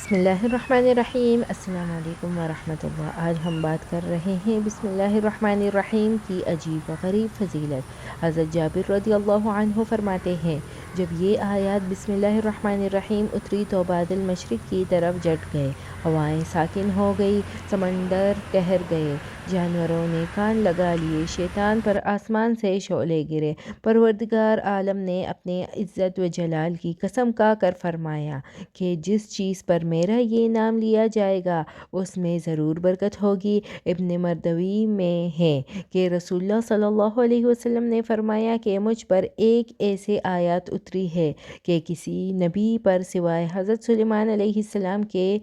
بسم اللہ الرحمن الرحیم۔ السلام علیکم ورحمۃ اللہ۔ آج ہم بات کر رہے ہیں بسم اللہ الرحمن الرحیم کی عجیب و غریب فضیلت۔ حضرت جابر رضی اللہ عنہ فرماتے ہیں، جب یہ آیات بسم اللہ الرحمن الرحیم اتری تو بادل مشرق کی طرف جٹ گئے، ہوائیں ساکن ہو گئی، سمندر ٹھہر گئے، جانوروں نے کان لگا لیے، شیطان پر آسمان سے شعلے گرے۔ پروردگار عالم نے اپنے عزت و جلال کی قسم کھا کر فرمایا کہ جس چیز پر میرا یہ نام لیا جائے گا اس میں ضرور برکت ہوگی۔ ابن مردوی میں ہے کہ رسول اللہ صلی اللہ علیہ وسلم نے فرمایا کہ مجھ پر ایک ایسے آیات اتری ہے کہ کسی نبی پر سوائے حضرت سلیمان علیہ السلام کے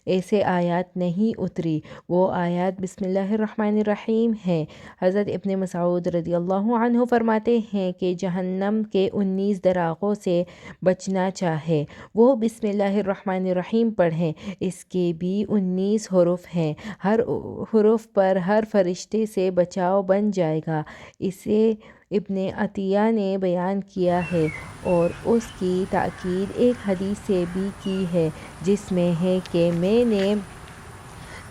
ایسے آیات نہیں اتری۔ وہ آیات بسم اللہ الرحمن الرحیم ہے۔ حضرت ابن مسعود رضی اللہ عنہ فرماتے ہیں کہ جہنم کے 19 دراغوں سے بچنا چاہے وہ بسم اللہ الرحمن الرحیم پڑھیں۔ اس کے بھی 19 حروف ہیں، ہر حرف پر ہر فرشتے سے بچاؤ بن جائے گا۔ اسے ابن عطیہ نے بیان کیا ہے اور اس کی تاکید ایک حدیث سے بھی کی ہے جس میں ہے کہ میں نے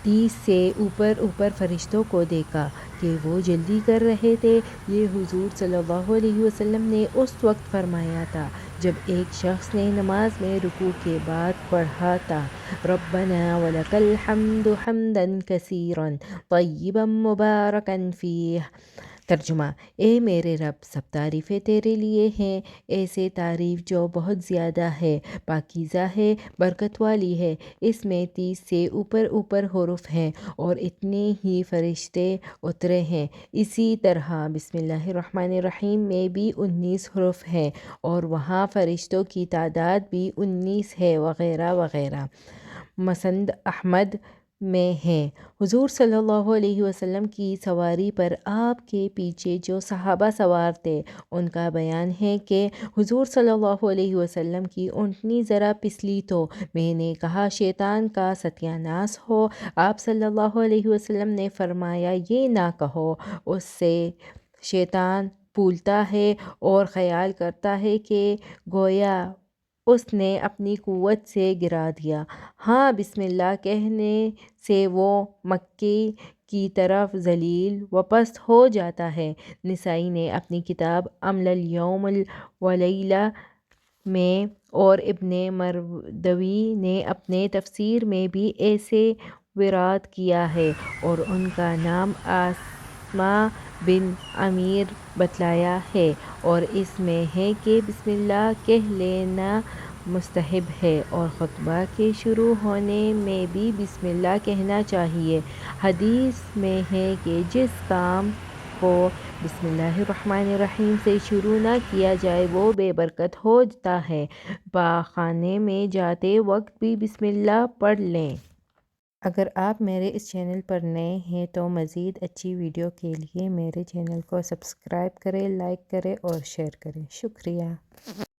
30 سے اوپر فرشتوں کو دیکھا کہ وہ جلدی کر رہے تھے۔ یہ حضور صلی اللہ علیہ وسلم نے اس وقت فرمایا تھا جب ایک شخص نے نماز میں رکوع کے بعد پڑھا تھا، ربنا ولک الحمد حمدا کثیرا طیبا مبارکا فیہ۔ ترجمہ: اے میرے رب، سب تعریفیں تیرے لیے ہیں، ایسے تعریف جو بہت زیادہ ہے، پاکیزہ ہے، برکت والی ہے۔ اس میں 30 سے اوپر حروف ہیں اور اتنے ہی فرشتے اترے ہیں۔ اسی طرح بسم اللہ الرحمن الرحیم میں بھی 19 حروف ہیں اور وہاں فرشتوں کی تعداد بھی 19 ہے، وغیرہ وغیرہ۔ مسند احمد میں ہے، حضور صلی اللہ علیہ وسلم کی سواری پر آپ کے پیچھے جو صحابہ سوار تھے ان کا بیان ہے کہ حضور صلی اللہ علیہ وسلم کی اونٹنی ذرا پسلی تو میں نے کہا شیطان کا ستیہ ناس ہو۔ آپ صلی اللہ علیہ وسلم نے فرمایا یہ نہ کہو، اس سے شیطان پھولتا ہے اور خیال کرتا ہے کہ گویا اس نے اپنی قوت سے گرا دیا۔ ہاں، بسم اللہ کہنے سے وہ مکے کی طرف ذلیل و پست ہو جاتا ہے۔ نسائی نے اپنی کتاب عمل الیوم واللیلہ میں اور ابن مردوی نے اپنے تفسیر میں بھی ایسے ورد کیا ہے اور ان کا نام اسما بن عامر بتلایا ہے اور اس میں ہے کہ بسم اللہ کہہ لینا مستحب ہے اور خطبہ کے شروع ہونے میں بھی بسم اللہ کہنا چاہیے۔ حدیث میں ہے کہ جس کام کو بسم اللہ الرحمن الرحیم سے شروع نہ کیا جائے وہ بے برکت ہوتا ہے۔ پاخانے میں جاتے وقت بھی بسم اللہ پڑھ لیں۔ اگر آپ میرے اس چینل پر نئے ہیں تو مزید اچھی ویڈیو کے لیے میرے چینل کو سبسکرائب کریں، لائک کریں اور شیئر کریں۔ شکریہ۔